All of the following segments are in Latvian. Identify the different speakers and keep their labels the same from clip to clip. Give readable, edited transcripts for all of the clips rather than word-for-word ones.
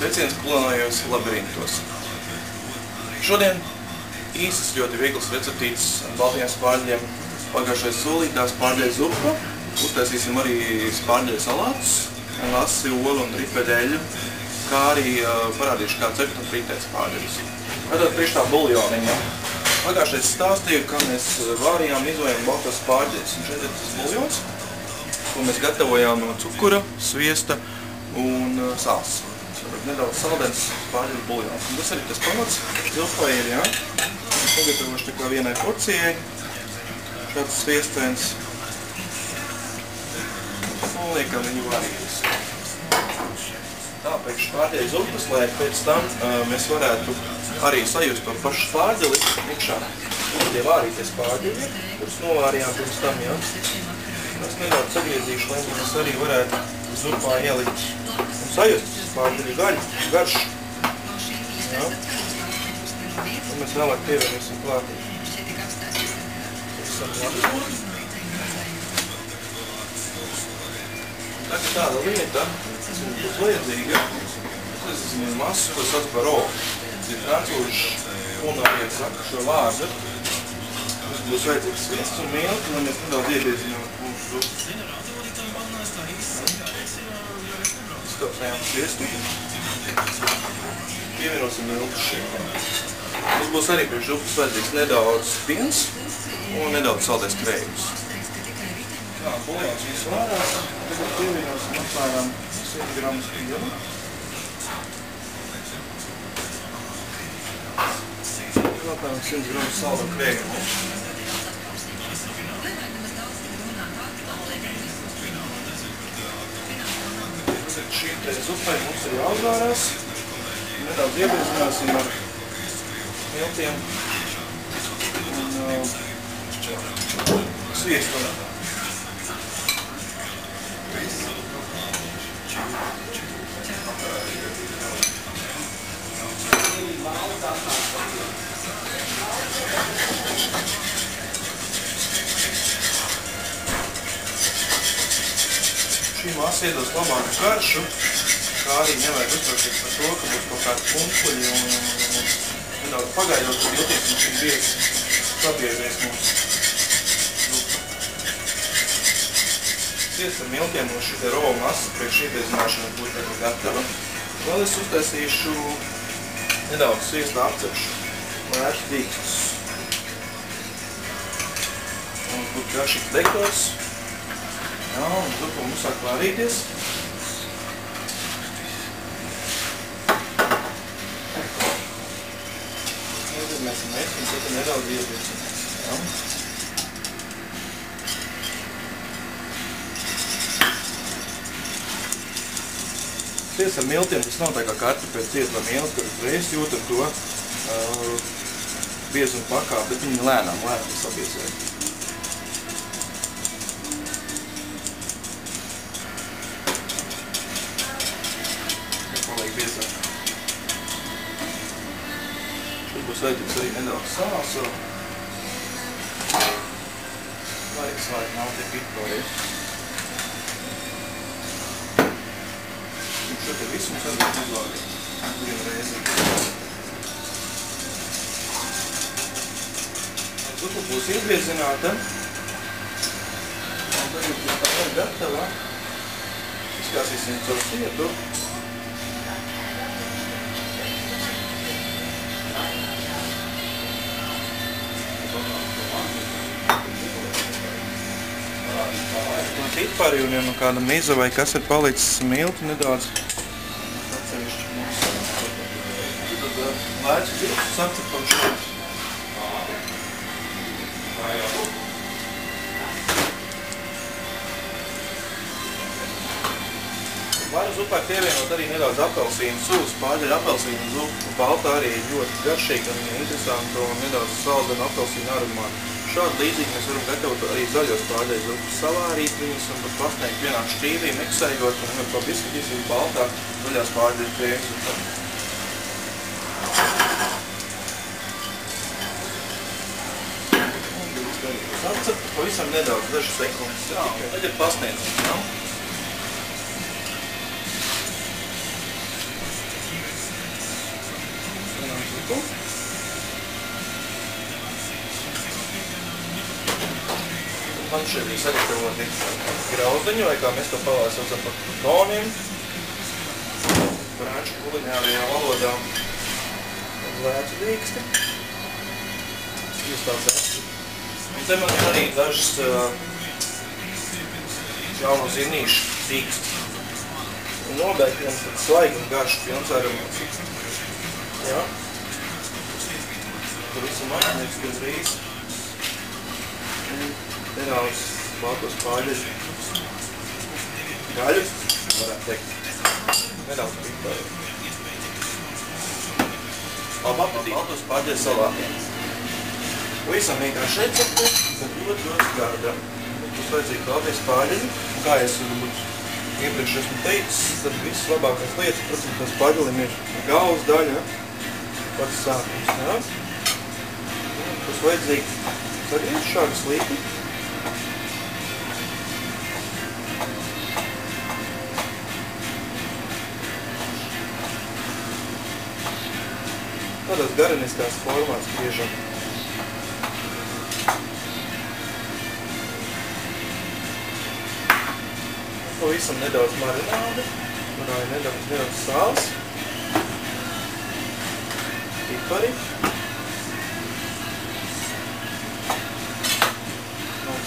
Speaker 1: Sveiciens kulinārajos labirintos. Šodien īsas ļoti vieglas receptītes baltajiem spārģeļiem. Pagājušais solītā spārģeļu zupa. Uztaisīsim arī spārģeļu salātus, lasi, olu un ripedeļu, kā arī parādīšu kā cept un frītēt spārģeļus. Tātad priekšā buljoniņa. Pagājušais stāstīju, kā mēs vārījām izvējām baltos spārģeļus. Un šeit ir tas buljons, ko mēs gatavojām no cukura, sviesta un sāls. Nedaudz saldens spārģeļu buljons. Un tas arī tas pamats. Zupai ir, jā. Pagatavošu tā kā vienai porcijai. Šāds sviestēns. Un liekam viņu varīgus. Tā, pēc spārģeļu zupas, lai pēc tam mēs varētu arī sajust to pašu spārģeli iekšā. Tie vārītie spārģeļi, kurus novārījām pirms tam, jā. Es nedaudz sagriezīšu, lai mēs arī varētu zupā ielikt un sajust spārģeļu garš. Jā. Un mēs vēlāk pievienosim klāt. Tagad tāda lieta, kas mums būs vajadzīga, tas ir masu, ko sauc par rolu. Tas ir francūžu kulinārieši saka šo vārdu. Mums būs vajadzīgs sviests un milti, lai mēs nedaudz iebiezinām mūsu zupu. Izkapsējām sviestu. Pievienosim miltu šeit. Mums būs arī priekš zupas vajadzīgs nedaudz piens un nedaudz saldais krējums. Tā, buljons visu vārās. Tagad pievienosim apmēram 100 gramus pienu. Apmēram 100 gramus salda krējumu. Šī zupai mums ir jāuzvārās. Nedaudz iebiezināsim ar miltiem un sviestu. Šī masa iedos labāku garšu, kā arī nevajag uztraukties par to, ka būs kaut kādi pumpuļi un nedaudz pagaidot, kad jutīsim šim biezi sabiežies mums. Sviests ar miltiem un šī te rova masa priekš iebiezināšanas būs tagad gatava. Vēl es uztaisīšu nedaudz sviesta apcepšu, lai ērst dīkstus. Un būtu garšīgs dekors. Jā, un zupa mums sāk vārīties. Iezīmēsim mēs un tad nedaudz iebiezināsim. Sviests ar miltiem, tas nav tā kā kartupeļu cietla milti, kad uzreiz jūtam to biezumu pakāpi, bet viņi lēnām sabiezēja. Šeit būs vajadzīgs arī nedaudz sāls. Laiks nav tie pitori. Un šeit ir visu mums vajadzētu uzvārīt. Vienu reizi. Zupa būs iebiezināta. Un tagad tā ir gatava. Izkāsīsim caur sietu. Pipari un ja no kāda miza vai kas ir palicis milti nedaudz. Atsevišķi mums. Tad lēcu dzirkstu sacepam šeit. Varu zupai pievienot arī nedaudz apelsīnu sūsu, spārģeļu apelsīnu zupu. Balta arī ļoti garšīga un interesanta un nedaudz saldena apelsīnu aromātu. Šādi līdzīgi mēs varam gatavot arī zaļo spārģeļu zupu, savārīt viņus un pat pasniegt vienā šķīvī, miksējot un pa biskatīsim baltā zaļā spārģeļu krējumu. Atcept pavisam nedaudz, dažas sekundes. Tagad pasniedzam. zupu. Man šeit ir sagatavoti graudiņi, vai kā mēs to pavās saucam par toniem. Franču kulinārajā valodā lēcu dīksti. Jūs tāds esat. Un te man ir arī dažas jauno zinīšu dīksti. Un nobeigtiem tad svaigi un garši pilns aromāts. Jā. Tur visu maģinieks gandrīz. Nedaudz baltos pārģeļu. Gaļu, varētu teikt. Nedaudz piparu. Labi apetīti. Baltos pārģeļu salātiem. Visam vienkārši recepte, bet ļoti garda. Mums vajadzīgi balties pārģeļi. Kā es varbūt iepriekš esmu teicis, tad viss labākās lietas, protams, tās pārģelim ir galvas daļa, pats sākums. Ja? Tas vajadzīgi sagriezt šādu slīpi. Tādās gareniskās formās griežam. Pavisam nedaudz marināde, kurā ir nedaudz sāls, pipari,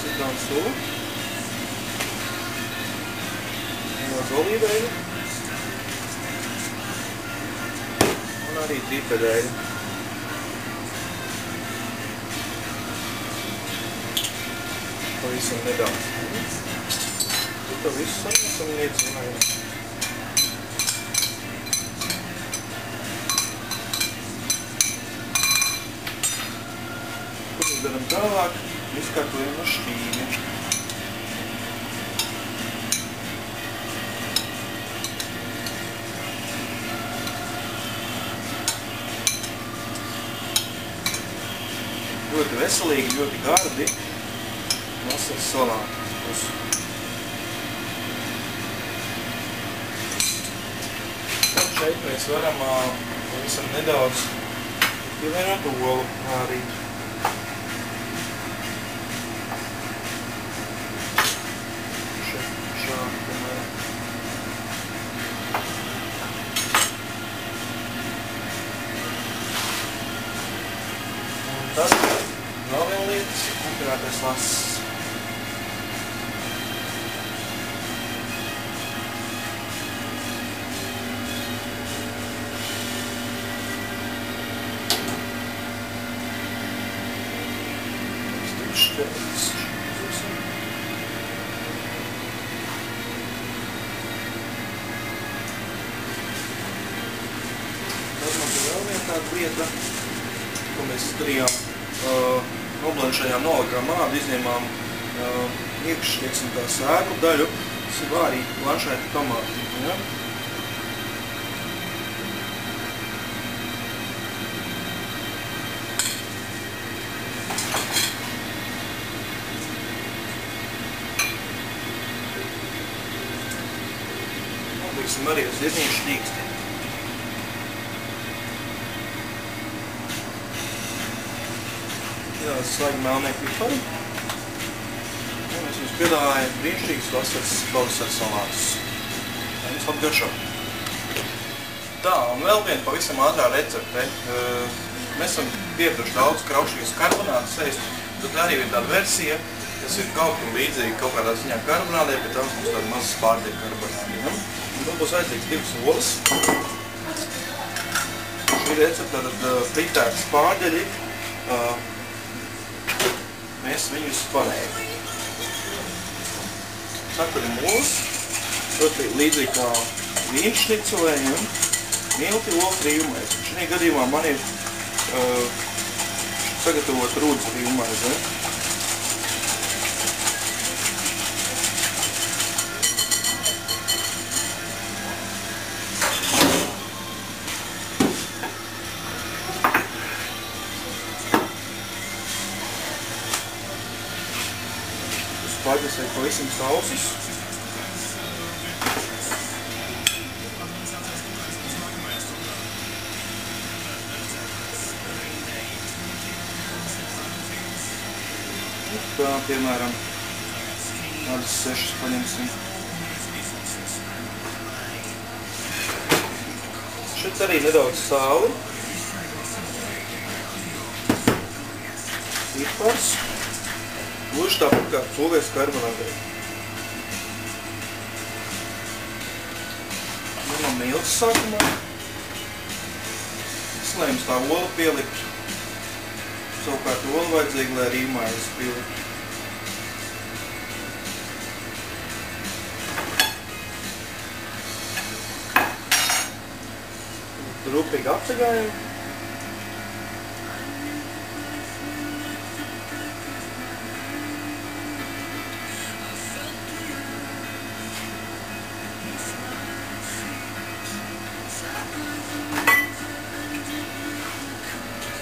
Speaker 1: citronu sula, nedaudz olīveļu un arī trīpedeļu. Pavisam nedaudz. To visu samesam un iedzinājam. Ko mēs darām tālāk? Izkārtojam ar šķīvi. Ļoti veselīgi, ļoti gardi. Vasaras salāti. Šeit mēs varam pavisam nedaudz pievienot olu arī. Šādi, piemēram. Un tad vēl viena lietas ir kukurētais lass. Tas mums ir vēl viena tāda lieta, ko mēs darījām, noblanšējām, nolikām ādu, izņēmām iekš, teiksim, tā sēklu daļu, tas ir vārīgi blanšēti tomāti. Ja? Liksim arī uz zirnīšu dīksti. Nedaudz svaigi melnie pipari. Un mēs jums piedāvājam brīnišķīgus vasaras pavasaras salātus. Tā jums labgaršo. Tā, un vēl viena pavisam ātrā recepte. Mēs esam pieraduši daudz kraušīgas karbonātas ēst, tad arī ir tāda versija, kas ir kaut kur līdzīgi kaut kādā ziņā karbonādē, bet tās mums tāda mazas pārtiek karbonādi. Ja? Mums būs vajadzīgs 2 olas. Šī recepte tad fritētas pārģeļi. Mēs viņus panējam. Sakurim olas. Ļoti līdzīgi kā vīnšnicelējiem. Milti, olu rīvmaize. Šī gadījumā man ir sagatavot rūdzu rīvmaize. Pārģes ir pavisam sausis. Tā, piemēram, tādas 6 paņemsim. Šeit arī nedaudz sāli. Pipars. Gluži tāpat kā pulvieres karbonādē. Ņemam miltus sākumā. Slējums tā ola pielikt. Savukārt olu vajadzīgi, lai arī maizes pielikt. Rūpīgi apcegājam.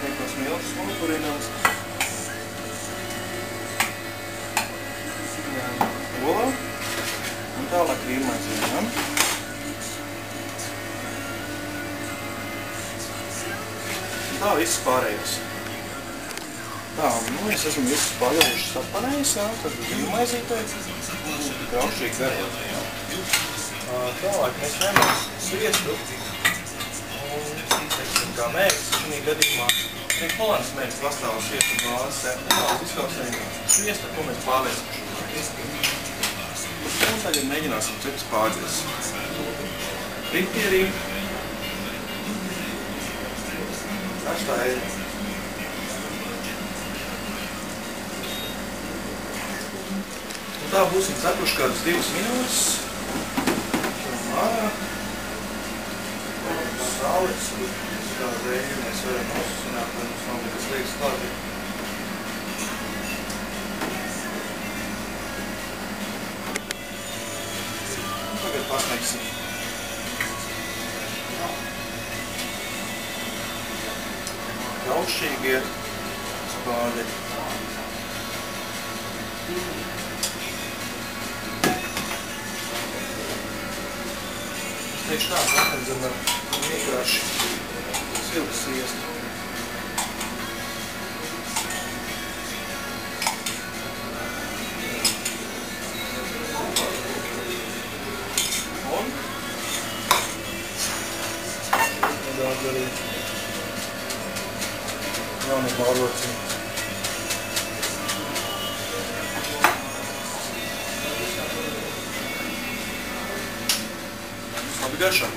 Speaker 1: Sniegos miltus nopurinās. Olā. Un tālāk rīmaizījām. Tā viss pārējais. Tā, es esmu visus paļaujušas appanējis, tad rīmaizītai. Graušīgi garot. Tālāk mēs ņemam sviestu. Un, teiksim, kā mērķis, šī gadījumā Holandas mērķis pastāv sviestu bāzes, nedaudz izkausējumā. Sviestu, ko mēs pārliesim. Un tagad mēģināsim cept spārģes. Riptierī. Karstā eļļa. Un tā būsim cepuši kādus 2 minūtes. Šodien ārā. Saules. Tā dēļ mēs varam nosusināt, lai mums nav nekas liekas klāti. Un tagad pasniegsim. Gaušīgie spārģi. Es teikšu tā, patnedzam ar vienkārši siltu sviestu. Un nedaudz arī jaunie bārlociņi. Labi garšo!